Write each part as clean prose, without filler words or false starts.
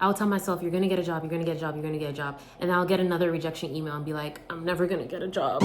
I'll tell myself, you're gonna get a job, you're gonna get a job, you're gonna get a job. And then I'll get another rejection email and be like, I'm never gonna get a job.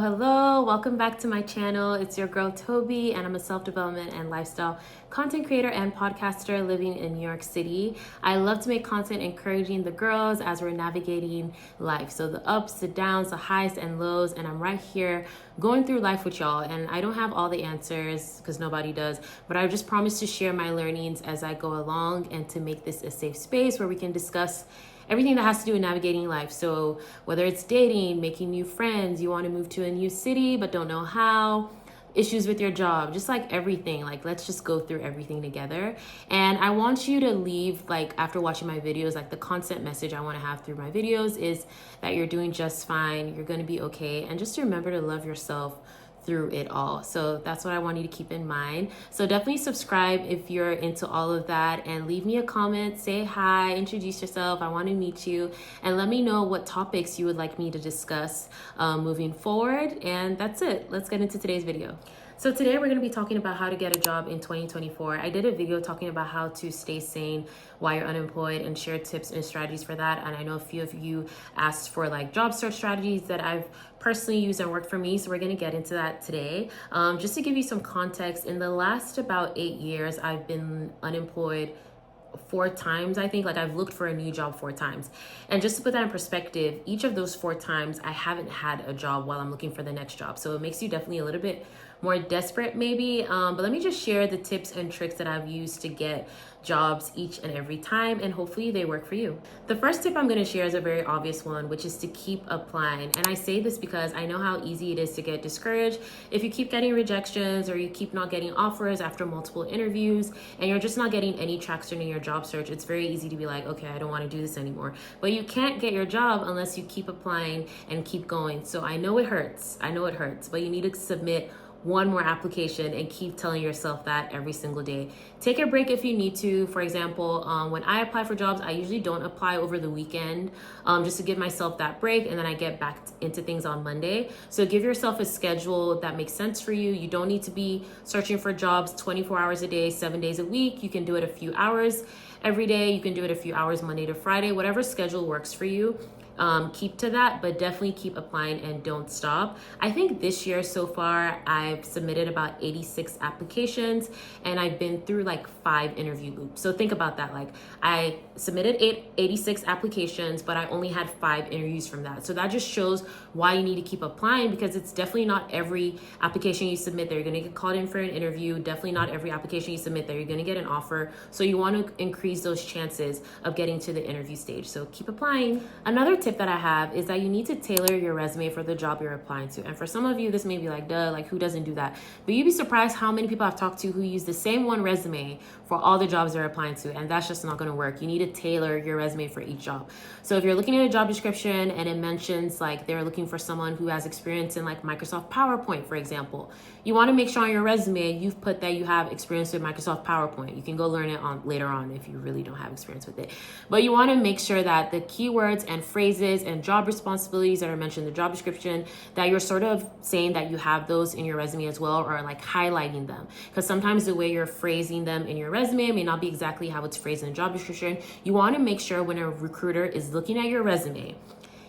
Hello, welcome back to my channel. It's your girl Toby, and I'm a self-development and lifestyle content creator and podcaster living in New York City. I love to make content encouraging the girls as we're navigating life. So the ups, the downs, the highs and lows, and I'm right here going through life with y'all. And I don't have all the answers because nobody does, but I just promise to share my learnings as I go along and to make this a safe space where we can discuss everything that has to do with navigating life. So whether it's dating, making new friends, you want to move to a new city but don't know how, issues with your job, just like everything, like let's just go through everything together. And I want you to leave, like after watching my videos, like the constant message I want to have through my videos is that you're doing just fine, you're going to be okay, and just remember to love yourself through it all. So that's what I want you to keep in mind. So definitely subscribe if you're into all of that, and leave me a comment, say hi, introduce yourself. I want to meet you, and let me know what topics you would like me to discuss moving forward. And that's it. Let's get into today's video. So today we're going to be talking about how to get a job in 2024. I did a video talking about how to stay sane while you're unemployed and share tips and strategies for that. And I know a few of you asked for like job search strategies that I've personally used and worked for me. So we're going to get into that today. Just to give you some context, in the last about 8 years, I've been unemployed 4 times. I think, like, I've looked for a new job 4 times. And just to put that in perspective, each of those 4 times I haven't had a job while I'm looking for the next job. So it makes you definitely a little bit more desperate maybe, but let me just share the tips and tricks that I've used to get jobs each and every time, and hopefully they work for you. The first tip I'm going to share is a very obvious one, which is to keep applying. And I say this because I know how easy it is to get discouraged if you keep getting rejections or you keep not getting offers after multiple interviews and you're just not getting any traction in your job search. It's very easy to be like, okay, I don't want to do this anymore. But you can't get your job unless you keep applying and keep going. So I know it hurts, but you need to submit one more application and keep telling yourself that every single day. Take a break if you need to. For example, when I apply for jobs, I usually don't apply over the weekend, just to give myself that break, and then I get back into things on Monday. So give yourself a schedule that makes sense for you. You don't need to be searching for jobs 24 hours a day, 7 days a week. You can do it a few hours every day. You can do it a few hours Monday to Friday, whatever schedule works for you. Keep to that, but definitely keep applying and don't stop. I think this year so far, I've submitted about 86 applications and I've been through like 5 interview loops. So think about that. Like, I submitted 86 applications, but I only had 5 interviews from that. So that just shows why you need to keep applying, because it's definitely not every application you submit that you're gonna get called in for an interview. Definitely not every application you submit that you're gonna get an offer. So you want to increase those chances of getting to the interview stage. So keep applying. Another tip that I have is that you need to tailor your resume for the job you're applying to. And for some of you, this may be like, duh, like who doesn't do that? But you'd be surprised how many people I've talked to who use the same one resume for all the jobs they're applying to. And that's just not going to work. You need to tailor your resume for each job. So if you're looking at a job description and it mentions like they're looking for someone who has experience in like Microsoft PowerPoint, for example, you want to make sure on your resume you've put that you have experience with Microsoft PowerPoint. You can go learn it on later on if you really don't have experience with it. But you want to make sure that the keywords and phrases and job responsibilities that are mentioned in the job description, that you're sort of saying that you have those in your resume as well, or like highlighting them. Because sometimes the way you're phrasing them in your resume may not be exactly how it's phrased in the job description. You want to make sure when a recruiter is looking at your resume,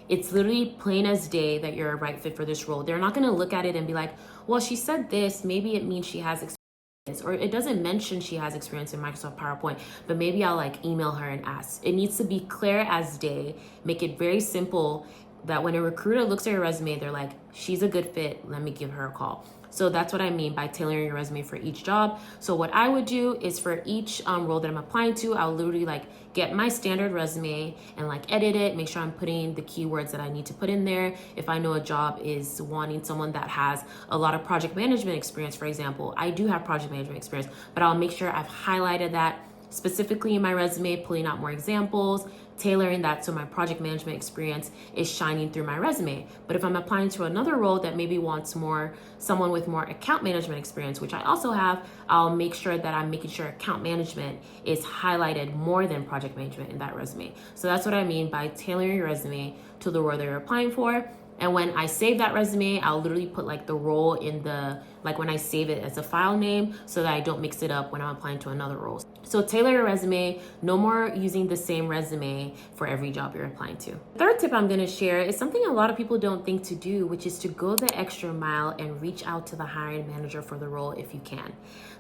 it's literally plain as day that you're a right fit for this role. They're not going to look at it and be like, well, she said this, maybe it means she has experience, or it doesn't mention she has experience in Microsoft PowerPoint, but maybe I'll like email her and ask. It needs to be clear as day. Make it very simple that when a recruiter looks at your resume, they're like, she's a good fit, let me give her a call. So that's what I mean by tailoring your resume for each job. So what I would do is for each role that I'm applying to, I'll literally like get my standard resume and like edit it, make sure I'm putting the keywords that I need to put in there. If I know a job is wanting someone that has a lot of project management experience, for example, I do have project management experience, but I'll make sure I've highlighted that specifically in my resume, pulling out more examples, tailoring that so my project management experience is shining through my resume. But if I'm applying to another role that maybe wants someone with more account management experience, which I also have, I'll make sure that I'm making sure account management is highlighted more than project management in that resume. So that's what I mean by tailoring your resume to the role that you're applying for. And when I save that resume, I'll literally put like the role in the like when I save it as a file name so that I don't mix it up when I'm applying to another role. So tailor your resume. No more using the same resume for every job you're applying to. Third tip I'm going to share is something a lot of people don't think to do, which is to go the extra mile and reach out to the hiring manager for the role if you can.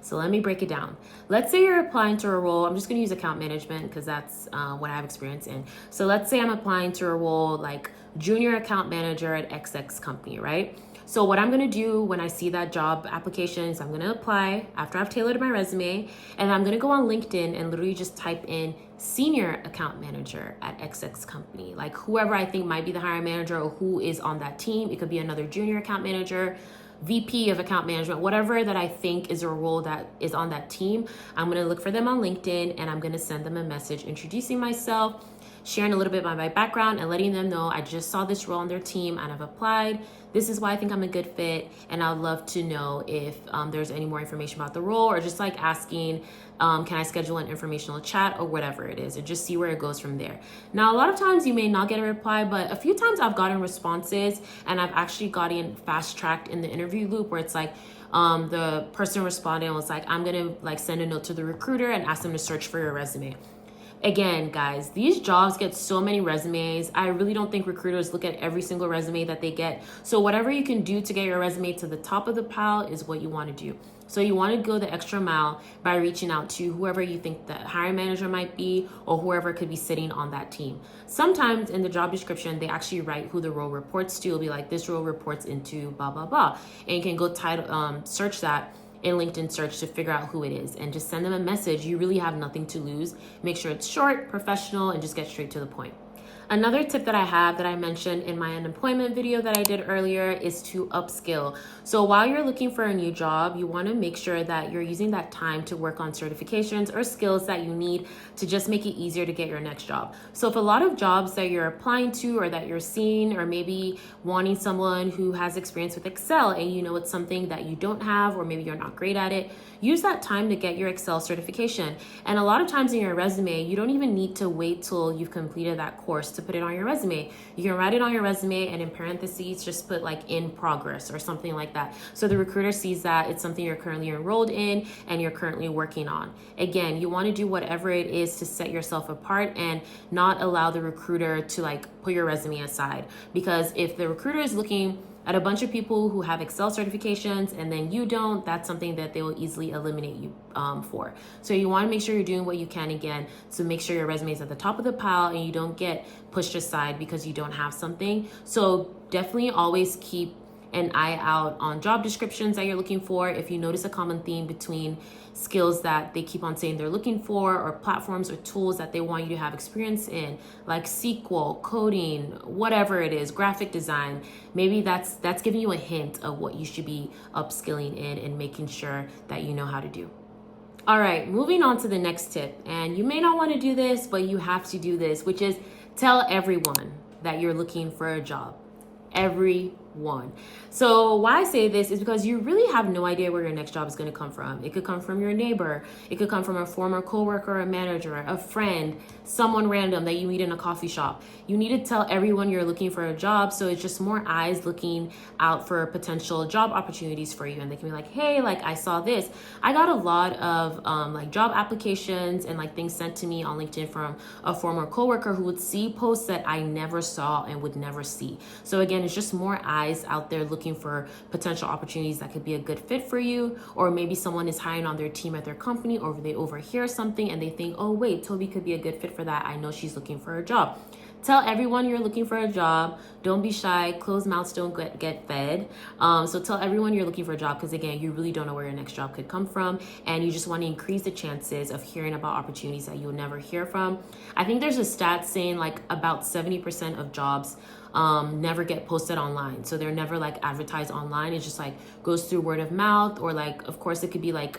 So let me break it down. Let's say you're applying to a role. I'm just going to use account management because that's what I have experience in. So let's say I'm applying to a role like junior account manager at XX company, right? So what I'm going to do when I see that job application is I'm going to apply after I've tailored my resume, and I'm going to go on LinkedIn and literally just type in senior account manager at XX company, like whoever I think might be the hiring manager or who is on that team. It could be another junior account manager, VP of account management, whatever that I think is a role that is on that team. I'm going to look for them on LinkedIn and I'm going to send them a message introducing myself, sharing a little bit about my background and letting them know I just saw this role on their team and I've applied. This is why I think I'm a good fit, and I'd love to know if there's any more information about the role, or just like asking, can I schedule an informational chat or whatever it is, and just see where it goes from there. Now, a lot of times you may not get a reply, but a few times I've gotten responses, and I've actually gotten fast-tracked in the interview loop where it's like, the person responding was like, I'm gonna like send a note to the recruiter and ask them to search for your resume. Again, guys, these jobs get so many resumes. I really don't think recruiters look at every single resume that they get. So whatever you can do to get your resume to the top of the pile is what you want to do. So you want to go the extra mile by reaching out to whoever you think the hiring manager might be or whoever could be sitting on that team. Sometimes in the job description, they actually write who the role reports to. It'll be like, this role reports into blah, blah, blah. And you can go search that in LinkedIn search to figure out who it is and just send them a message. You really have nothing to lose. Make sure it's short, professional, and just get straight to the point. Another tip that I have that I mentioned in my unemployment video that I did earlier is to upskill. So while you're looking for a new job, you want to make sure that you're using that time to work on certifications or skills that you need to just make it easier to get your next job. So if a lot of jobs that you're applying to or that you're seeing, or maybe wanting someone who has experience with Excel and you know it's something that you don't have, or maybe you're not great at it, use that time to get your Excel certification. And a lot of times in your resume, you don't even need to wait till you've completed that course to put it on your resume. You can write it on your resume and in parentheses just put like in progress or something like that. So the recruiter sees that it's something you're currently enrolled in and you're currently working on. Again, you want to do whatever it is to set yourself apart and not allow the recruiter to like put your resume aside. Because if the recruiter is looking at a bunch of people who have Excel certifications and then you don't, that's something that they will easily eliminate you for. So you want to make sure you're doing what you can, again, to make sure your resume is at the top of the pile and you don't get pushed aside because you don't have something. So definitely always keep an eye out on job descriptions that you're looking for. If you notice a common theme between skills that they keep on saying they're looking for, or platforms or tools that they want you to have experience in, like SQL, coding, whatever it is, graphic design, maybe that's giving you a hint of what you should be upskilling in and making sure that you know how to do. All right, moving on to the next tip. And you may not want to do this, but you have to do this, which is tell everyone that you're looking for a job. Everyone. So why I say this is because you really have no idea where your next job is going to come from. It could come from your neighbor. It could come from a former coworker, a manager, a friend, someone random that you meet in a coffee shop. You need to tell everyone you're looking for a job, so it's just more eyes looking out for potential job opportunities for you, and they can be like, hey, like I saw this. I got a lot of like job applications and like things sent to me on LinkedIn from a former coworker who would see posts that I never saw and would never see. So again, it's just more eyes out there looking for potential opportunities that could be a good fit for you, or maybe someone is hiring on their team at their company, or they overhear something and they think, oh wait, Toby could be a good fit for that. I know she's looking for a job. Tell everyone you're looking for a job. Don't be shy. Closed mouths don't get fed. So tell everyone you're looking for a job, because again, you really don't know where your next job could come from, and you just want to increase the chances of hearing about opportunities that you'll never hear from. I think there's a stat saying like about 70% of jobs never get posted online. So they're never like advertised online. It just like goes through word of mouth, or like, of course it could be like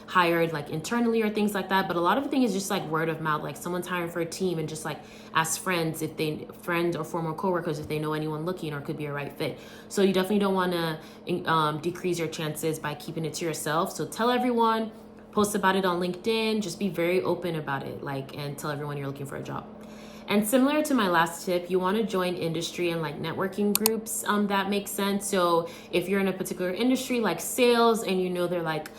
hired like internally or things like that, but a lot of the thing is just like word of mouth. Like someone's hiring for a team and just like ask friends or former coworkers if they know anyone looking or could be a right fit. So you definitely don't want to decrease your chances by keeping it to yourself. So tell everyone, post about it on LinkedIn, just be very open about it, like, and tell everyone you're looking for a job. And similar to my last tip, you want to join industry and like networking groups that make sense. So if you're in a particular industry like sales and you know they're like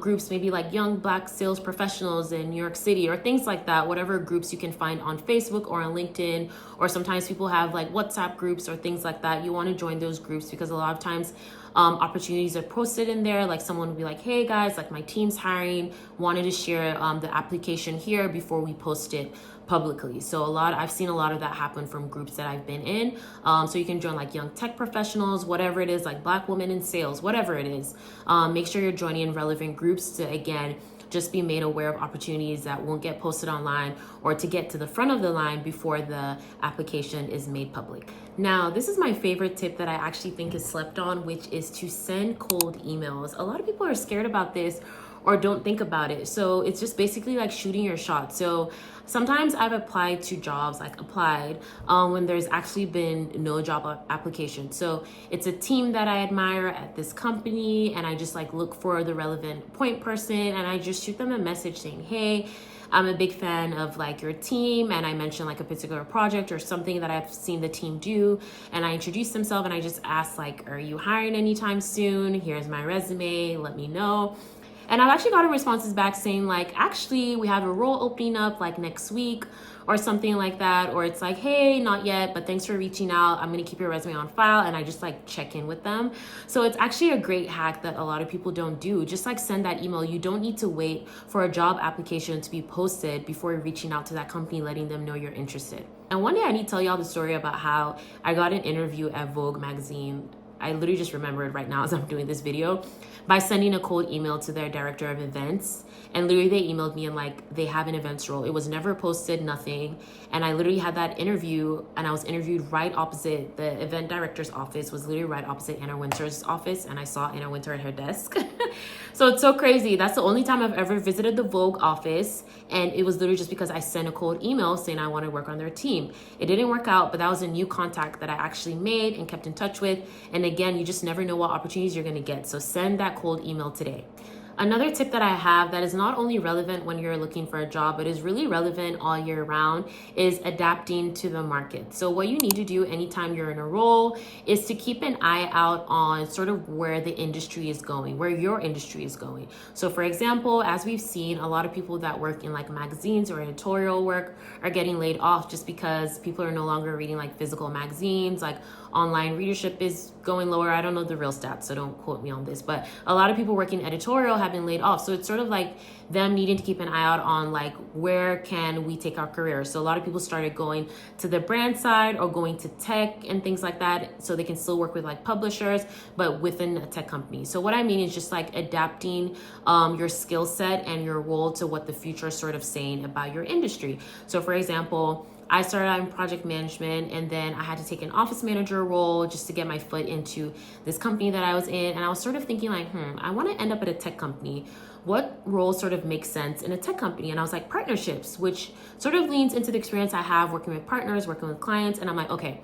groups, maybe like young Black sales professionals in New York City or things like that, whatever groups you can find on Facebook or on LinkedIn, or sometimes people have like WhatsApp groups or things like that. You want to join those groups because a lot of times opportunities are posted in there. Like someone will be like, hey guys, like my team's hiring, wanted to share the application here before we post it publicly. So I've seen a lot of that happen from groups that I've been in. So you can join like young tech professionals, whatever it is, like Black women in sales, whatever it is. Make sure you're joining in relevant groups to, again, just be made aware of opportunities that won't get posted online, or to get to the front of the line before the application is made public. Now, this is my favorite tip that I actually think is slept on, which is to send cold emails. A lot of people are scared about this or don't think about it. So it's just basically like shooting your shot. So sometimes I've applied to jobs, when there's actually been no job application. So it's a team that I admire at this company, and I just like look for the relevant point person, and I just shoot them a message saying, hey, I'm a big fan of like your team, and I mentioned like a particular project or something that I've seen the team do, and I introduced themselves, and I just asked like, are you hiring anytime soon? Here's my resume, let me know. And I've actually gotten responses back saying like, actually, we have a role opening up like next week or something like that. Or it's like, hey, not yet, but thanks for reaching out. I'm going to keep your resume on file. And I just like check in with them. So it's actually a great hack that a lot of people don't do. Just like send that email. You don't need to wait for a job application to be posted before reaching out to that company, letting them know you're interested. And one day I need to tell y'all the story about how I got an interview at Vogue magazine. I literally just remembered right now as I'm doing this video, by sending a cold email to their director of events. And literally they emailed me and like, they have an events role. It was never posted, nothing. And I literally had that interview, and I was interviewed right opposite the event director's office, was literally right opposite Anna Wintour's office. And I saw Anna Wintour at her desk. So it's so crazy. That's the only time I've ever visited the Vogue office. And it was literally just because I sent a cold email saying I want to work on their team. It didn't work out, but that was a new contact that I actually made and kept in touch with. And again, you just never know what opportunities you're going to get. So send that cold email today. Another tip that I have that is not only relevant when you're looking for a job, but is really relevant all year round, is adapting to the market. So what you need to do anytime you're in a role is to keep an eye out on sort of where the industry is going, where your industry is going. So for example, as we've seen, a lot of people that work in like magazines or editorial work are getting laid off just because people are no longer reading like physical magazines. Like online readership is going lower. I don't know the real stats, so don't quote me on this, but a lot of people working editorial have been laid off. So it's sort of like them needing to keep an eye out on like, where can we take our career? So a lot of people started going to the brand side or going to tech and things like that, so they can still work with like publishers, but within a tech company. So what I mean is just like adapting your skill set and your role to what the future is sort of saying about your industry. So for example, I started out in project management, and then I had to take an office manager role just to get my foot into this company that I was in. And I was sort of thinking like, I want to end up at a tech company. What role sort of makes sense in a tech company? And I was like, partnerships, which sort of leans into the experience I have working with partners, working with clients. And I'm like, okay,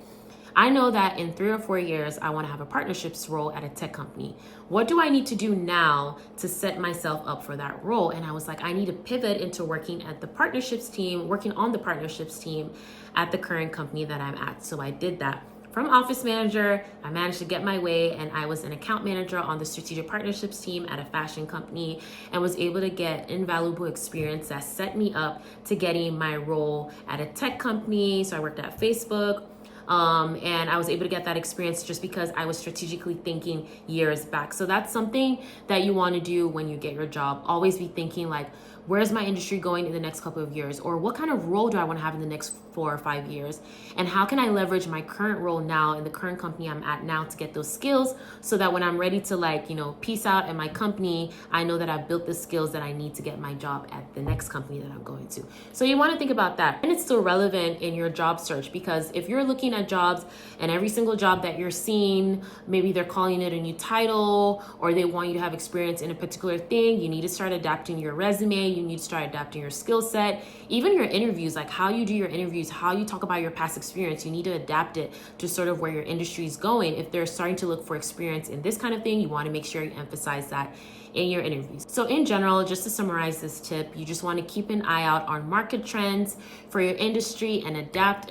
I know that in 3 or 4 years, I want to have a partnerships role at a tech company. What do I need to do now to set myself up for that role? And I was like, I need to pivot into working on the partnerships team at the current company that I'm at. So I did that. From office manager, I managed to get my way, and I was an account manager on the strategic partnerships team at a fashion company, and was able to get invaluable experience that set me up to getting my role at a tech company. So I worked at Facebook. And I was able to get that experience just because I was strategically thinking years back. So that's something that you want to do when you get your job. Always be thinking like, where's my industry going in the next couple of years? Or what kind of role do I want to have in the next 4 or 5 years? And how can I leverage my current role now in the current company I'm at now to get those skills, so that when I'm ready to like, peace out at my company, I know that I've built the skills that I need to get my job at the next company that I'm going to. So you want to think about that. And it's still relevant in your job search, because if you're looking at jobs and every single job that you're seeing, maybe they're calling it a new title, or they want you to have experience in a particular thing, you need to start adapting your resume. You need to start adapting your skill set, even your interviews, like how you do your interviews, how you talk about your past experience. You need to adapt it to sort of where your industry is going. If they're starting to look for experience in this kind of thing, you want to make sure you emphasize that in your interviews. So in general, just to summarize this tip, you just want to keep an eye out on market trends for your industry and adapt.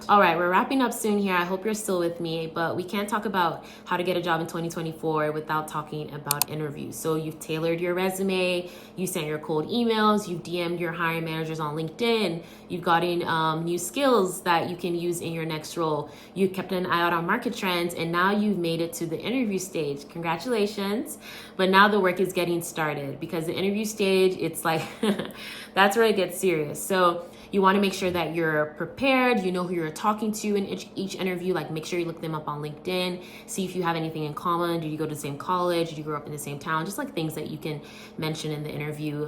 All right, we're wrapping up soon here. I hope you're still with me, but we can't talk about how to get a job in 2024 without talking about interviews. So you've tailored your resume, you sent your cold emails, you've DM'd your hiring managers on LinkedIn, you've gotten new skills that you can use in your next role. You kept an eye out on market trends, and now you've made it to the interview stage. Congratulations. But now the work is getting started, because the interview stage, it's like, that's where it gets serious. So you want to make sure that you're prepared, you know who you're talking to in each interview. Like, make sure you look them up on LinkedIn, see if you have anything in common. Did you go to the same college? Did you grow up in the same town? Just like things that you can mention in the interview.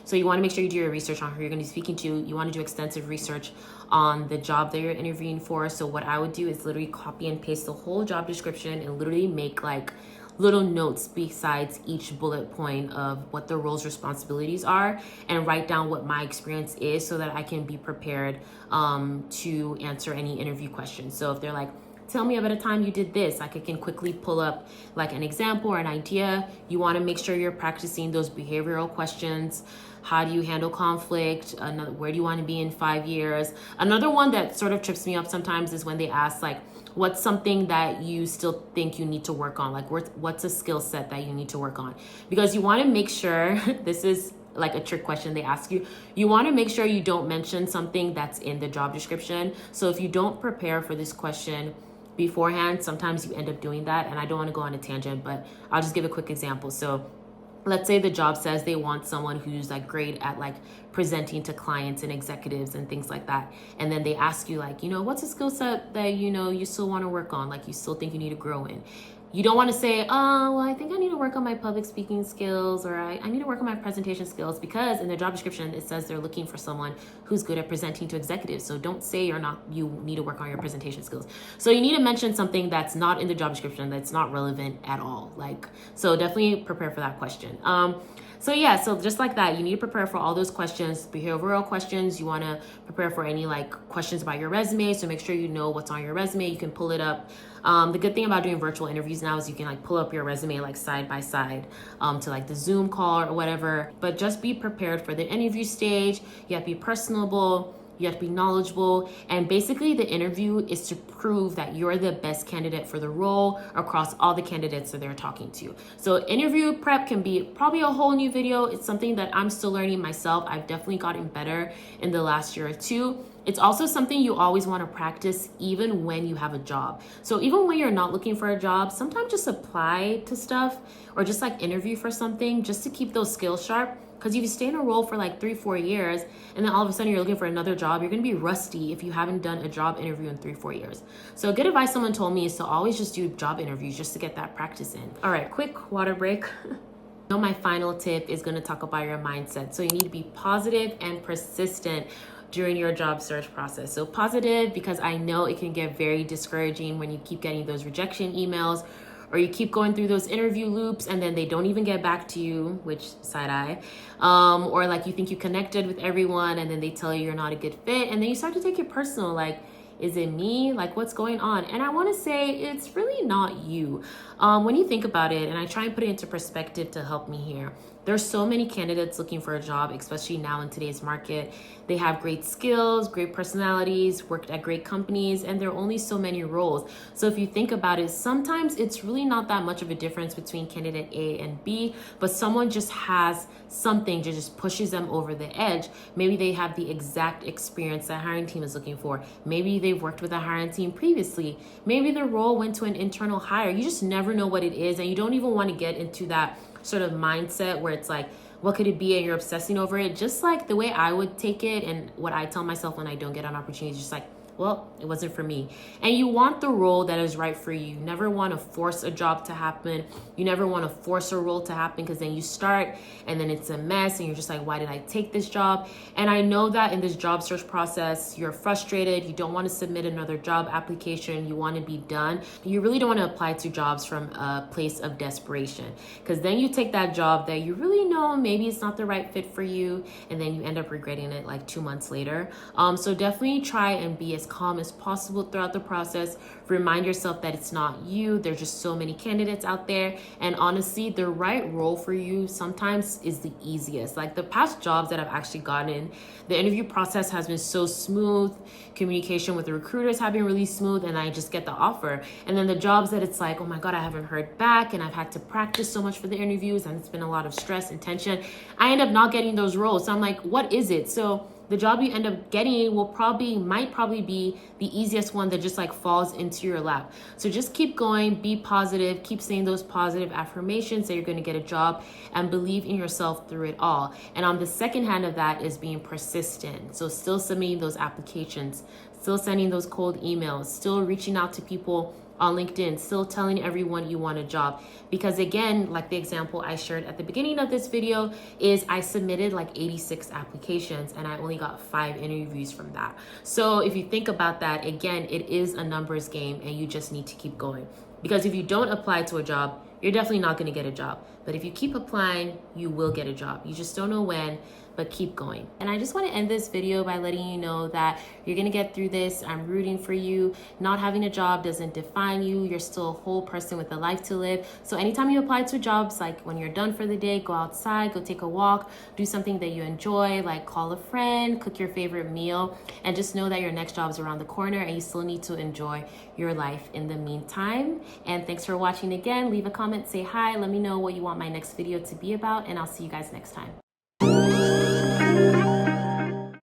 So you want to make sure you do your research on who you're going to be speaking to. You want to do extensive research on the job that you're interviewing for. So what I would do is literally copy and paste the whole job description and literally make like little notes besides each bullet point of what the role's responsibilities are, and write down what my experience is so that I can be prepared to answer any interview questions. So if they're like, tell me about a time you did this, like I can quickly pull up like an example or an idea. You want to make sure you're practicing those behavioral questions. How do you handle conflict? Where do you want to be in 5 years? Another one that sort of trips me up sometimes is when they ask like, what's something that you still think you need to work on? Like, what's a skill set that you need to work on? Because you want to make sure, this is like a trick question they ask you. You want to make sure you don't mention something that's in the job description. So if you don't prepare for this question beforehand, sometimes you end up doing that. And I don't want to go on a tangent, but I'll just give a quick example. So let's say the job says they want someone who's like great at like presenting to clients and executives and things like that. And then they ask you like, what's a skill set that, you still want to work on? Like you still think you need to grow in. You don't want to say, oh, well, I think I need to work on my public speaking skills, or I need to work on my presentation skills, because in the job description, it says they're looking for someone who's good at presenting to executives. So don't say you need to work on your presentation skills. So you need to mention something that's not in the job description, that's not relevant at all. So definitely prepare for that question. So just like that, you need to prepare for all those questions, behavioral questions. You want to prepare for any like questions about your resume. So make sure you know what's on your resume. You can pull it up. The good thing about doing virtual interviews now is you can like pull up your resume like side by side to like the Zoom call or whatever. But just be prepared for the interview stage. You have to be personable. You have to be knowledgeable. And basically the interview is to prove that you're the best candidate for the role across all the candidates that they're talking to. So interview prep can be probably a whole new video. It's something that I'm still learning myself. I've definitely gotten better in the last year or two. It's also something you always want to practice even when you have a job. So even when you're not looking for a job, sometimes just apply to stuff or just like interview for something just to keep those skills sharp. Because if you stay in a role for like 3-4 years and then all of a sudden you're looking for another job, you're going to be rusty if you haven't done a job interview in 3-4 years. So good advice someone told me is to always just do job interviews just to get that practice in. All right, quick water break. My final tip is going to talk about your mindset. So you need to be positive and persistent during your job search process. So positive, because I know it can get very discouraging when you keep getting those rejection emails, or you keep going through those interview loops and then they don't even get back to you, which side eye, or like you think you connected with everyone and then they tell you you're not a good fit, and then you start to take it personal, like, is it me? Like, what's going on? And I want to say it's really not you. When you think about it, and I try and put it into perspective to help me here, there's so many candidates looking for a job, especially now in today's market. They have great skills, great personalities, worked at great companies, and there are only so many roles. So if you think about it, sometimes it's really not that much of a difference between candidate A and B, but someone just has something that just pushes them over the edge. Maybe they have the exact experience that hiring team is looking for. Maybe they've worked with a hiring team previously. Maybe the role went to an internal hire. You just never know what it is, and you don't even want to get into that sort of mindset where it's like, what could it be? And you're obsessing over it. Just like the way I would take it and what I tell myself when I don't get an opportunity is just like, well, it wasn't for me. And you want the role that is right for you. You never want to force a job to happen. You never want to force a role to happen, because then you start and then it's a mess and you're just like, why did I take this job? And I know that in this job search process, you're frustrated. You don't want to submit another job application. You want to be done. You really don't want to apply to jobs from a place of desperation, because then you take that job that you really know maybe it's not the right fit for you, and then you end up regretting it like 2 months later. So definitely try and be as calm as possible throughout the process. Remind yourself that it's not you. There's just so many candidates out there. And honestly, the right role for you sometimes is the easiest. Like the past jobs that I've actually gotten, the interview process has been so smooth. Communication with the recruiters have been really smooth, and I just get the offer. And then the jobs that it's like, oh my God, I haven't heard back, and I've had to practice so much for the interviews, and it's been a lot of stress and tension. I end up not getting those roles. So I'm like, what is it? So the job you end up getting might probably be the easiest one that just like falls into your lap. So just keep going, be positive, keep saying those positive affirmations that you're going to get a job, and believe in yourself through it all. And on the second hand of that is being persistent. So still submitting those applications, still sending those cold emails, still reaching out to people on LinkedIn, still telling everyone you want a job. Because again, like the example I shared at the beginning of this video is I submitted like 86 applications and I only got 5 interviews from that. So if you think about that, again, it is a numbers game and you just need to keep going. Because if you don't apply to a job, you're definitely not going to get a job. But if you keep applying, you will get a job. You just don't know when, but keep going. And I just want to end this video by letting you know that you're going to get through this. I'm rooting for you. Not having a job doesn't define you. You're still a whole person with a life to live. So anytime you apply to jobs, like when you're done for the day, go outside, go take a walk, do something that you enjoy, like call a friend, cook your favorite meal, and just know that your next job is around the corner and you still need to enjoy your life in the meantime. And thanks for watching again. Leave a comment, say hi, let me know what you want my next video to be about, and I'll see you guys next time.